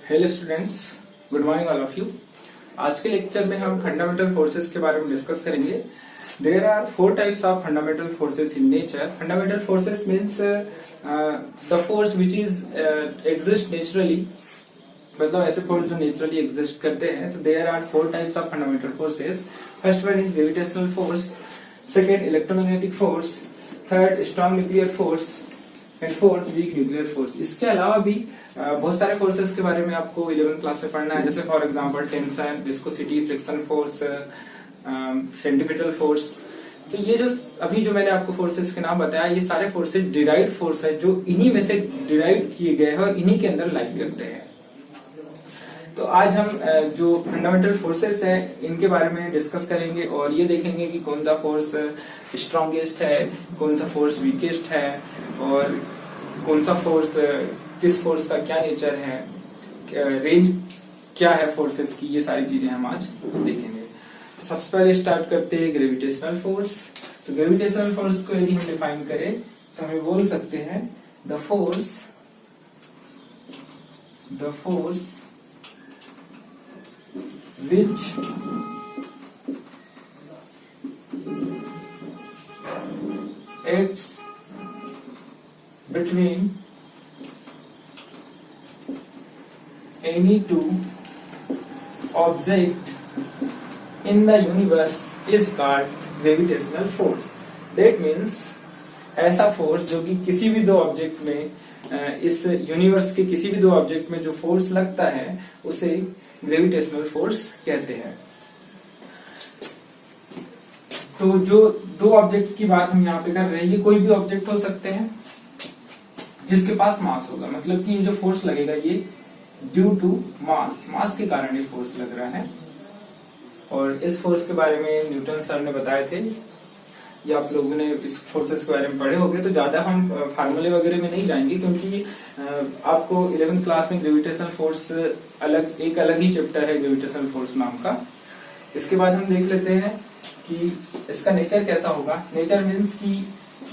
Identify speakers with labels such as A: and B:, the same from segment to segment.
A: Hello students, good morning all of you. आज के lecture में हम फंडामेंटल फोर्सेस के बारे में डिस्कस करेंगे। There are 4 types of fundamental forces in nature. Fundamental forces means the force which is exist naturally, मतलब ऐसे फोर्स जो नेचुरली एग्जिस्ट करते हैं। तो there are 4 types of fundamental forces. First one is gravitational force, second electromagnetic force, third strong nuclear force and fourth weak nuclear force. इसके अलावा भी बहुत सारे फोर्सेस के बारे में आपको 11th क्लास से पढ़ना है, जैसे for example tension, viscosity, friction force, centripetal force. तो ये जो अभी जो मैंने आपको फोर्सेस के नाम बताया, ये सारे फोर्सेस डिराइव्ड फोर्स है जो इन्हीं में से डिराइव किए गए हैं और इन्हीं के अंदर लाइक करते हैं। तो आज हम जो फंडामेंटल फोर्सेस है इनके बारे में डिस्कस करेंगे और ये देखेंगे कि कौन सा फोर्स स्ट्रॉन्गेस्ट है, कौन सा फोर्स वीकेस्ट है और कौन सा फोर्स किस फोर्स का क्या नेचर है, रेंज क्या है फोर्सेस की। ये सारी चीजें हम आज देखेंगे। तो सबसे पहले स्टार्ट करते हैं ग्रेविटेशनल फोर्स। तो ग्रेविटेशनल फोर्स को यदि हम डिफाइन करें तो हमें बोल सकते हैं the force which acts between any two object in the universe is called gravitational force. That means ऐसा फोर्स जो कि किसी भी दो ऑब्जेक्ट में, इस यूनिवर्स के किसी भी दो ऑब्जेक्ट में जो फोर्स लगता है उसे ग्रेविटेशनल फोर्स कहते हैं। तो जो दो ऑब्जेक्ट की बात हम यहाँ पे कर रहे हैं, ये कोई भी ऑब्जेक्ट हो सकते हैं जिसके पास मास होगा। मतलब कि ये जो फोर्स लगेगा ये ड्यू टू मास के कारण ये फोर्स लग रहा है। और इस फोर्स के बारे में न्यूटन सर ने बताए थे, या आप लोगों ने इस फोर्सेस के बारे में पढ़े होंगे। तो ज्यादा हम फार्मूले वगैरह में नहीं जाएंगे क्योंकि आपको 11th क्लास में ग्रेविटेशनल फोर्स एक अलग ही चैप्टर है ग्रेविटेशनल फोर्स नाम का। इसके बाद हम देख लेते हैं कि इसका नेचर कैसा होगा। नेचर मीन्स कि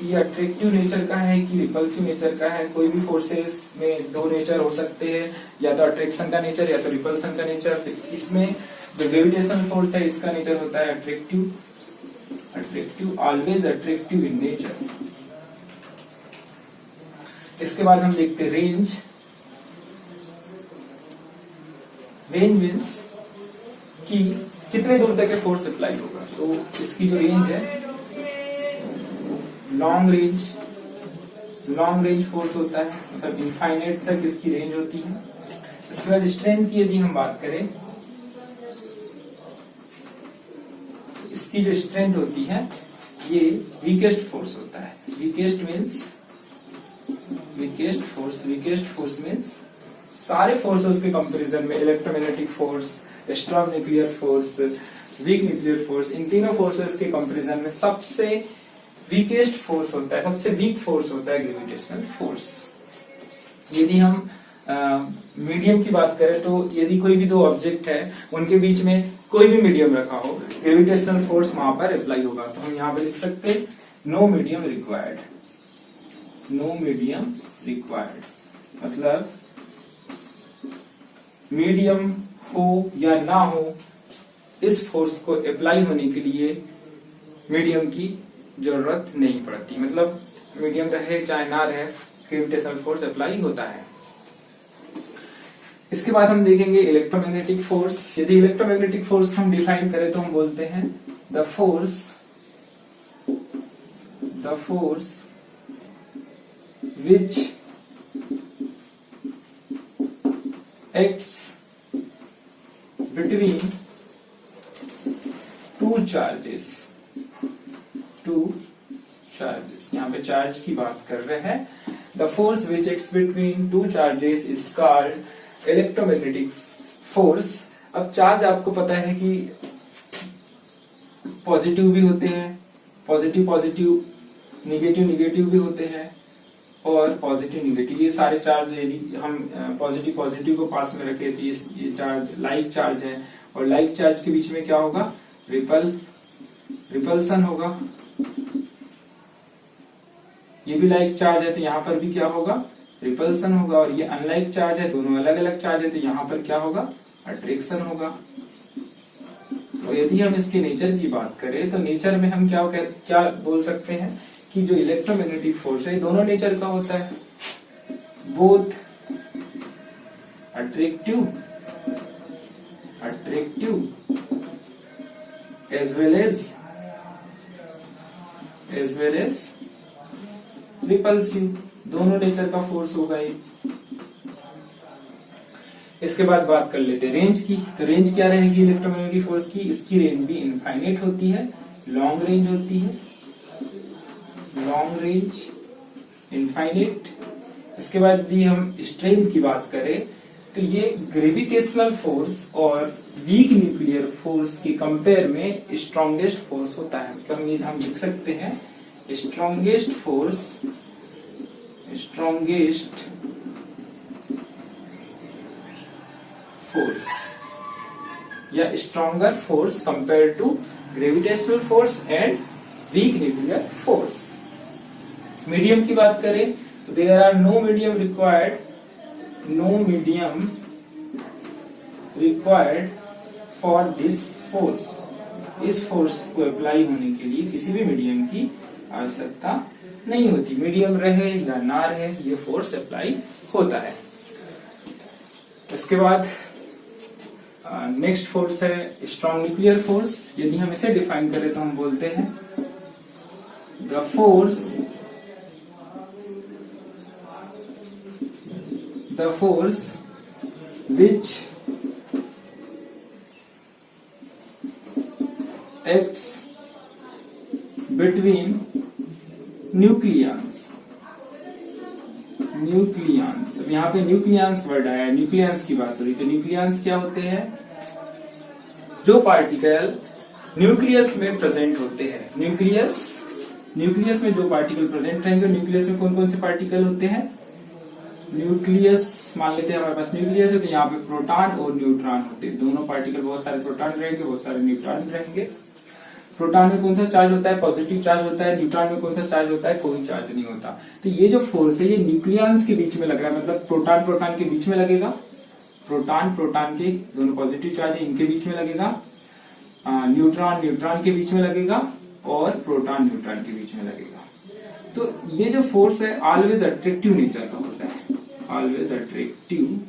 A: ये अट्रैक्टिव नेचर का है कि रिपल्सिव नेचर का है। कोई भी फोर्सेस में दो नेचर हो सकते हैं, या तो अट्रैक्शन का नेचर या तो रिपल्सन का नेचर। इसमें जो ग्रेविटेशनल फोर्स है इसका नेचर होता है attractive, always attractive in nature. इसके बाद हम देखते हैं रेंज मीन्स कि कितने दूर तक फोर्स अप्लाई होगा। तो इसकी जो रेंज है लॉन्ग रेंज फोर्स होता है, मतलब इनफाइनाइट तक इसकी रेंज होती है। इसके बाद स्ट्रेंथ की यदि हम बात करें, इसकी जो स्ट्रेंथ होती है ये वीकेस्ट फोर्स होता है। वीकेस्ट फोर्स मीन्स सारे फोर्सेस के कंपैरिजन में electromagnetic force, strong nuclear force, weak nuclear force, इन तीनों फोर्सेस के कंपैरिजन में सबसे वीकेस्ट फोर्स होता है, सबसे वीक फोर्स होता है ग्रेविटेशनल फोर्स। यदि हम मीडियम की बात करें तो यदि कोई भी दो ऑब्जेक्ट है उनके बीच में कोई भी मीडियम रखा हो, ग्रेविटेशनल फोर्स वहां पर अप्लाई होगा। तो हम यहाँ पे लिख सकते हैं नो मीडियम रिक्वायर्ड। मतलब मीडियम हो या ना हो, इस फोर्स को अप्लाई होने के लिए मीडियम की जरूरत नहीं पड़ती। मतलब मीडियम रहे चाहे ना रहे, ग्रेविटेशनल फोर्स अप्लाई होता है। इसके बाद हम देखेंगे इलेक्ट्रोमैग्नेटिक फोर्स। यदि इलेक्ट्रोमैग्नेटिक फोर्स हम डिफाइन करें तो हम बोलते हैं the force which acts between two charges। यहाँ पे चार्ज की बात कर रहे हैं। The force which acts between two charges is called electromagnetic force. अब चार्ज आपको पता है कि पॉजिटिव भी होते हैं, पॉजिटिव निगेटिव भी होते हैं, और पॉजिटिव निगेटिव, ये सारे चार्ज यदि हम पॉजिटिव को पास में रखें तो ये चार्ज लाइक चार्ज है। और लाइक चार्ज के बीच में क्या होगा, रिपल्सन होगा। ये भी लाइक चार्ज है तो यहाँ पर भी क्या होगा, रिपल्सन होगा, और ये अनलाइक चार्ज है, दोनों अलग अलग चार्ज है, तो यहाँ पर क्या होगा, अट्रैक्शन होगा। तो यदि हम इसके नेचर की बात करें तो नेचर में हम क्या बोल सकते हैं कि जो इलेक्ट्रोमैग्नेटिक फोर्स है दोनों नेचर का होता है, both attractive as well as repulsive, दोनों नेचर का फोर्स होगा ये। इसके बाद बात कर लेते हैं रेंज की। तो रेंज क्या रहेगी इलेक्ट्रोमैग्नेटिक फोर्स की, इसकी रेंज भी इनफाइनाइट होती है, लॉन्ग रेंज होती है, लॉन्ग रेंज इनफाइनाइट। इसके बाद यदि हम स्ट्रेन की बात करें तो ये ग्रेविटेशनल फोर्स और वीक न्यूक्लियर फोर्स के कंपेयर में स्ट्रॉन्गेस्ट फोर्स होता है। मतलब ये हम लिख सकते हैं स्ट्रॉन्गेस्ट फोर्स या stronger force compare to gravitational force and weak nuclear force. Medium की बात करें तो there are no medium required for this force. इस फोर्स को अप्लाई होने के लिए किसी भी मीडियम की आवश्यकता नहीं होती, मीडियम रहे या ना रहे ये फोर्स अप्लाई होता है। इसके बाद नेक्स्ट फोर्स है स्ट्रॉन्ग न्यूक्लियर फोर्स। यदि हम इसे डिफाइन करें तो हम बोलते हैं the force which acts between nucleons। अब यहाँ पे न्यूक्लियंस वर्ड आया, न्यूक्लियंस की बात हो रही, तो न्यूक्लियंस क्या होते हैं, जो पार्टिकल न्यूक्लियस में प्रेजेंट होते हैं। न्यूक्लियस में जो पार्टिकल प्रेजेंट रहेंगे, न्यूक्लियस में कौन कौन से पार्टिकल होते हैं, न्यूक्लियस मान लेते हैं हमारे पास न्यूक्लियस है, तो यहाँ पे प्रोटॉन और न्यूट्रॉन होते हैं, दोनों पार्टिकल, बहुत सारे प्रोटॉन रहेंगे, बहुत सारे न्यूट्रॉन रहेंगे। प्रोटॉन में कौन सा चार्ज होता है, पॉजिटिव चार्ज होता है, न्यूट्रॉन में कौन सा चार्ज होता है, कोई चार्ज नहीं होता। तो ये जो फोर्स है ये न्यूक्लियंस के बीच में लग रहा है, मतलब प्रोटॉन के बीच में लगेगा, प्रोटॉन के दोनों पॉजिटिव चार्ज है इनके बीच में लगेगा, न्यूट्रॉन के बीच में लगेगा, और प्रोटॉन न्यूट्रॉन के बीच में लगेगा। तो ये जो फोर्स है ऑलवेज अट्रैक्टिव नेचर का होता है, ऑलवेज अट्रैक्टिव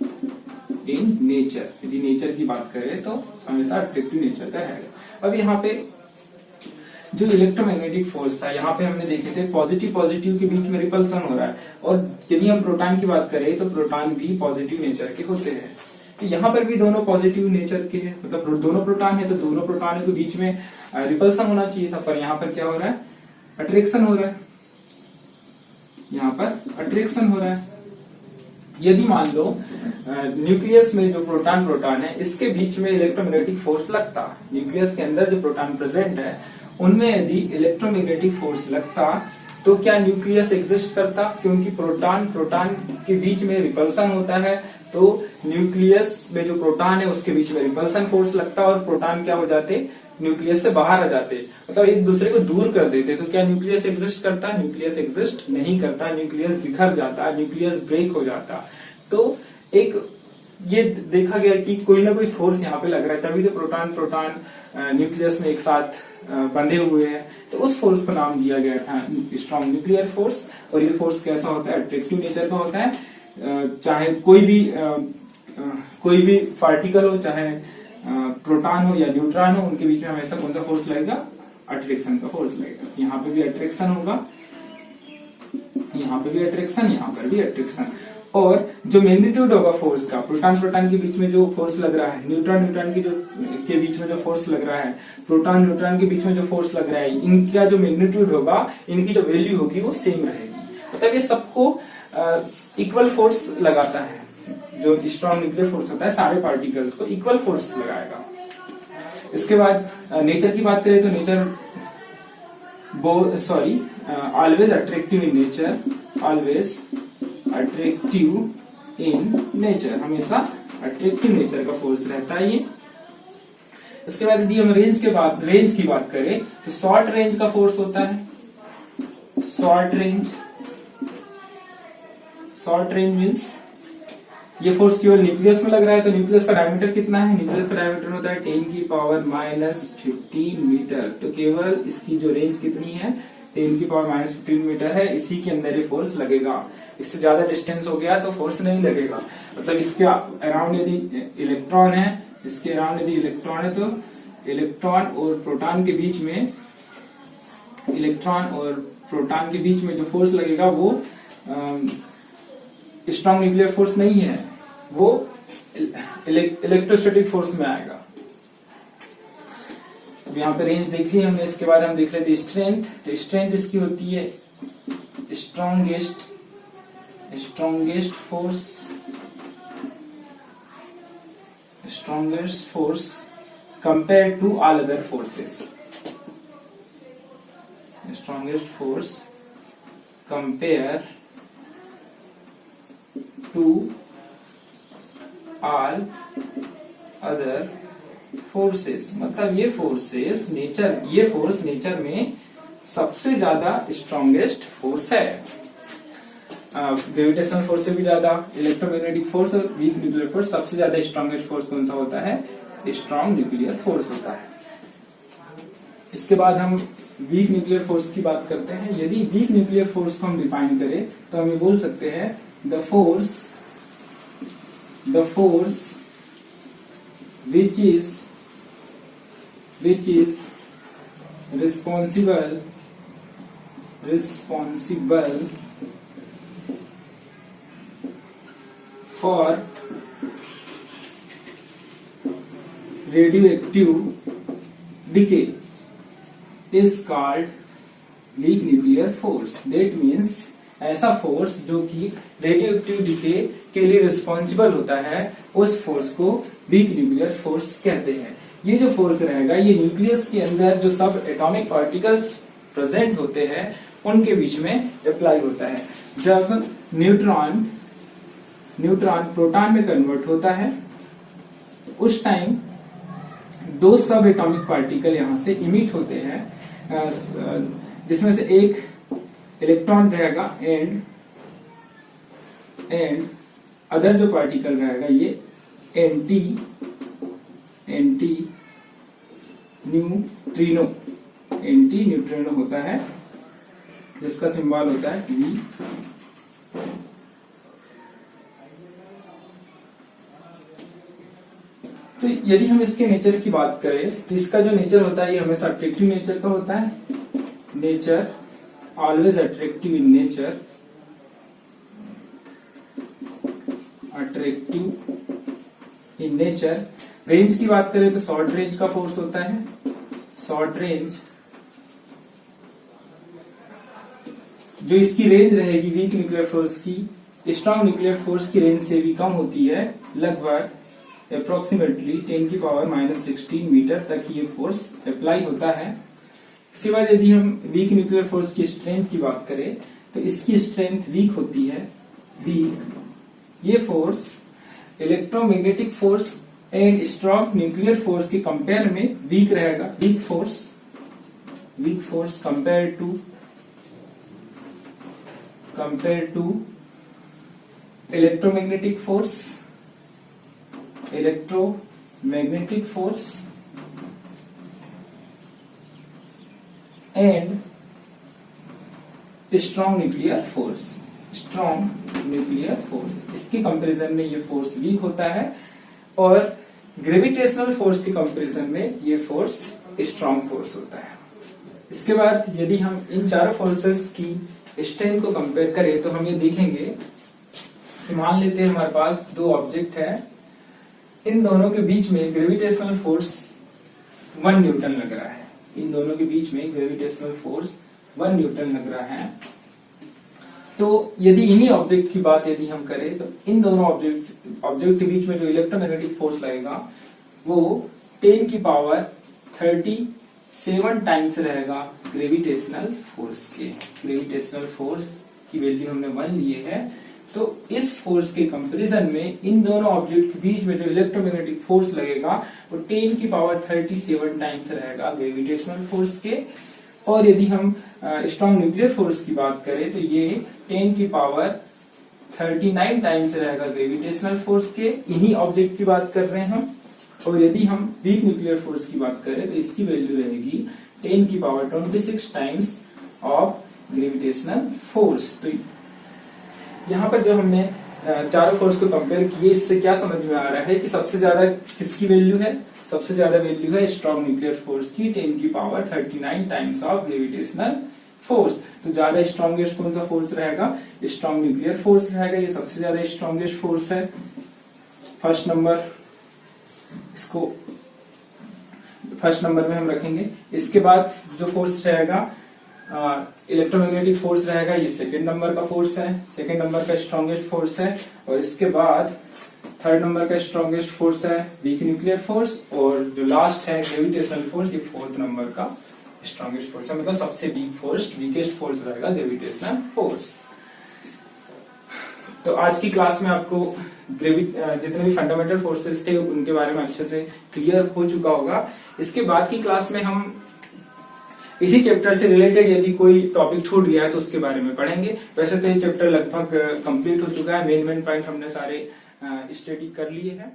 A: इन नेचर। यदि नेचर की बात करें तो हमेशा अट्रैक्टिव नेचर का रहेगा। अब यहाँ पे जो इलेक्ट्रोमैग्नेटिक फोर्स था, यहाँ पे हमने देखे थे पॉजिटिव के बीच में रिपल्सन हो रहा है, और यदि हम प्रोटॉन की बात करें तो प्रोटॉन भी पॉजिटिव नेचर के होते हैं। तो यहाँ पर भी दोनों पॉजिटिव नेचर के हैं, मतलब दोनों प्रोटॉन है तो दोनों प्रोटॉन के बीच में रिपल्सन होना चाहिए था, पर यहाँ पर क्या हो रहा है, अट्रैक्शन हो रहा है, यहाँ पर अट्रैक्शन हो रहा है। यदि मान लो न्यूक्लियस में जो प्रोटॉन है इसके बीच में इलेक्ट्रोमैग्नेटिक फोर्स लगता, न्यूक्लियस के अंदर जो प्रोटॉन प्रेजेंट है उनमें यदि इलेक्ट्रोमैग्नेटिक फोर्स लगता तो क्या न्यूक्लियस एग्जिस्ट करता, क्योंकि प्रोटॉन के बीच में रिपल्सन होता है, तो न्यूक्लियस में जो प्रोटॉन है उसके बीच में रिपल्सन फोर्स लगता और प्रोटॉन क्या हो जाते, न्यूक्लियस से बाहर आ जाते, मतलब एक दूसरे को दूर कर देते। तो क्या न्यूक्लियस एग्जिस्ट करता, न्यूक्लियस एग्जिस्ट नहीं करता, न्यूक्लियस बिखर जाता, न्यूक्लियस ब्रेक हो जाता। तो एक ये देखा गया कि कोई ना कोई फोर्स यहाँ पे लग रहा है, तभी तो प्रोटॉन न्यूक्लियस में एक साथ बंधे हुए हैं, तो उस फोर्स को नाम दिया गया था स्ट्रॉन्ग न्यूक्लियर फोर्स। और ये फोर्स कैसा होता है, अट्रैक्टिव नेचर का होता है, चाहे कोई भी पार्टिकल हो, चाहे प्रोटॉन हो या न्यूट्रॉन हो, उनके बीच में हमेशा कौन सा फोर्स लगेगा, अट्रैक्शन का फोर्स लगेगा। यहाँ पे भी अट्रैक्शन होगा, यहाँ पे भी अट्रैक्शन, यहाँ पर भी अट्रैक्शन। और जो मैग्नीट्यूड होगा फोर्स का, प्रोटॉन के बीच में जो फोर्स लग रहा है, न्यूट्रॉन के बीच में जो फोर्स लग रहा है, प्रोटॉन के बीच में जो फोर्स लग रहा है, इनका जो मैग्नीट्यूड होगा, इनकी जो वैल्यू होगी वो सेम रहेगी। मतलब ये सबको इक्वल फोर्स लगाता है। जो स्ट्रॉन्ग न्यूक्लियर फोर्स होता है सारे पार्टिकल्स को इक्वल फोर्स लगाएगा। इसके बाद नेचर की बात करें तो nature always attractive in nature, always attractive in nature, हमेशा अट्रैक्टिव नेचर का फोर्स रहता है ये। इसके बाद यदि हम रेंज की बात करें तो शॉर्ट रेंज का फोर्स होता है, शॉर्ट शॉर्ट रेंज मीन्स ये फोर्स केवल न्यूक्लियस में लग रहा है, तो न्यूक्लियस का डायमीटर कितना है? न्यूक्लियस का डायमीटर होता है 10 की पावर -15 मीटर। तो केवल इसकी जो रेंज कितनी है 10 की पावर -15 मीटर है, इसी के अंदर ये फोर्स लगेगा। इससे ज्यादा डिस्टेंस हो गया तो फोर्स नहीं लगेगा। मतलब इसके अराउंड यदि इलेक्ट्रॉन है, इसके अराउंड यदि इलेक्ट्रॉन है, तो इलेक्ट्रॉन और प्रोटॉन के बीच में, इलेक्ट्रॉन और प्रोटॉन के बीच में जो फोर्स लगेगा वो स्ट्रॉन्ग न्यूक्लियर फोर्स नहीं है, वो इलेक्ट्रोस्टैटिक फोर्स में आएगा। अब यहाँ पे रेंज देख ली हमने, इसके बाद हम देख लेते स्ट्रेंथ। तो स्ट्रेंथ इसकी होती है strongest force compare to all other forces. Strongest force compare to all other forces. मतलब ये फोर्स नेचर में सबसे ज्यादा स्ट्रॉन्गेस्ट फोर्स है। ग्रेविटेशनल फोर्स से भी ज्यादा इलेक्ट्रोमैग्नेटिक फोर्स और वीक न्यूक्लियर फोर्स, सबसे ज्यादा स्ट्रॉन्गेस्ट फोर्स कौन सा होता है? स्ट्रॉन्ग न्यूक्लियर फोर्स होता है। इसके बाद हम वीक न्यूक्लियर फोर्स की बात करते हैं। यदि वीक न्यूक्लियर फोर्स को हम डिफाइन करें तो हम ये बोल सकते हैं the force which is responsible for radioactive decay is called weak nuclear force. That means ऐसा फोर्स जो कि रेडियोएक्टिव डिके के लिए रिस्पॉन्सिबल होता है, उस फोर्स को वीक न्यूक्लियर फोर्स कहते हैं। ये जो फोर्स रहेगा ये न्यूक्लियस के अंदर जो सब एटॉमिक पार्टिकल्स प्रेजेंट होते हैं उनके बीच में अप्लाई होता है। जब न्यूट्रॉन प्रोटॉन में कन्वर्ट होता है उस टाइम दो सब एटॉमिक पार्टिकल यहां से इमिट होते हैं, जिसमें से एक इलेक्ट्रॉन रहेगा एंड अदर जो पार्टिकल रहेगा ये एंटी न्यूट्रिनो होता है, जिसका सिंबल होता है V। तो यदि हम इसके नेचर की बात करें तो इसका जो नेचर होता है ये हमेशा अट्रैक्टिव नेचर का होता है। Nature always attractive in nature, range की बात करें तो शॉर्ट रेंज का फोर्स होता है। शॉर्ट रेंज जो इसकी रेंज रहेगी वीक न्यूक्लियर फोर्स की स्ट्रॉन्ग न्यूक्लियर फोर्स की रेंज से भी कम होती है, लगभग अप्रोक्सीमेटली 10 की पावर -16 मीटर तक ये फोर्स अप्लाई होता है। इसके बाद यदि हम वीक न्यूक्लियर फोर्स की स्ट्रेंथ की बात करें तो इसकी स्ट्रेंथ वीक होती है। ये force electromagnetic force and strong nuclear force के कंपेयर में वीक रहेगा। Weak force compare to electromagnetic force and strong nuclear force. इसके कंपैरिजन में ये फोर्स वीक होता है और ग्रेविटेशनल फोर्स के कंपैरिजन में ये फोर्स स्ट्रॉन्ग फोर्स होता है। इसके बाद यदि हम इन चारों फोर्सेस की स्ट्रेंथ को कंपेयर करें तो हम ये देखेंगे कि मान लेते हैं हमारे पास दो ऑब्जेक्ट है, इन दोनों के बीच में ग्रेविटेशनल फोर्स 1 न्यूटन लग रहा है। इन दोनों के बीच में ग्रेविटेशनल फोर्स 1 न्यूटन लग रहा है। तो यदि इन्हीं ऑब्जेक्ट की बात यदि हम करें तो इन दोनों ऑब्जेक्ट के बीच में जो इलेक्ट्रोमैग्नेटिक फोर्स लगेगा वो 10 की पावर 37 टाइम्स रहेगा ग्रेविटेशनल फोर्स के। ग्रेविटेशनल फोर्स की वैल्यू हमने 1 लिए है, तो इस फोर्स के कंपैरिजन में इन दोनों ऑब्जेक्ट के बीच में जो इलेक्ट्रोमैग्नेटिक फोर्स लगेगा वो 10 की पावर 37 टाइम्स रहेगा ग्रेविटेशनल फोर्स के। और यदि हम स्ट्रॉन्ग न्यूक्लियर फोर्स की बात करें तो ये 10 की पावर 39 टाइम्स रहेगा ग्रेविटेशनल फोर्स के। इन्हीं ऑब्जेक्ट की बात कर रहे हैं हम। और यदि हम वीक न्यूक्लियर फोर्स की बात करें तो इसकी वैल्यू रहेगी 10⁻26 टाइम्स ऑफ ग्रेविटेशनल फोर्स। तो यहाँ पर जो हमने चारों फोर्स को कंपेयर किए, इससे क्या समझ में आ रहा है कि सबसे ज्यादा किसकी वैल्यू है? सबसे ज्यादा वैल्यू है स्ट्रॉन्ग न्यूक्लियर फोर्स की, 10⁻39 टाइम्स ऑफ ग्रेविटेशनल फोर्स। तो ज्यादा स्ट्रॉन्गेस्ट कौन सा फोर्स रहेगा? स्ट्रॉन्ग न्यूक्लियर फोर्स रहेगा। ये सबसे ज्यादा स्ट्रॉन्गेस्ट फोर्स है। फर्स्ट नंबर इसको फर्स्ट नंबर में हम रखेंगे। इसके बाद जो फोर्स रहेगा इलेक्ट्रोमैग्नेटिक फोर्स रहेगा, ये सेकंड नंबर का फोर्स है, सेकंड नंबर का स्ट्रॉन्गेस्ट फोर्स है। और इसके बाद थर्ड नंबर का स्ट्रॉन्गेस्ट फोर्स है वीक न्यूक्लियर फोर्स। और जो लास्ट है ग्रेविटेशनल फोर्स, ये फोर्थ नंबर का स्ट्रॉन्गेस्ट फोर्स है। मतलब सबसे वीकेस्ट फोर्स रहेगा ग्रेविटेशनल फोर्स। तो आज की क्लास में आपको जितने भी फंडामेंटल फोर्सेस थे उनके बारे में अच्छे से क्लियर हो चुका होगा। इसके बाद की क्लास में हम इसी चैप्टर से रिलेटेड यदि कोई टॉपिक छूट गया है तो उसके बारे में पढ़ेंगे। वैसे तो ये चैप्टर लगभग कंप्लीट हो चुका है। मेन पॉइंट हमने सारे स्टडी कर लिए हैं।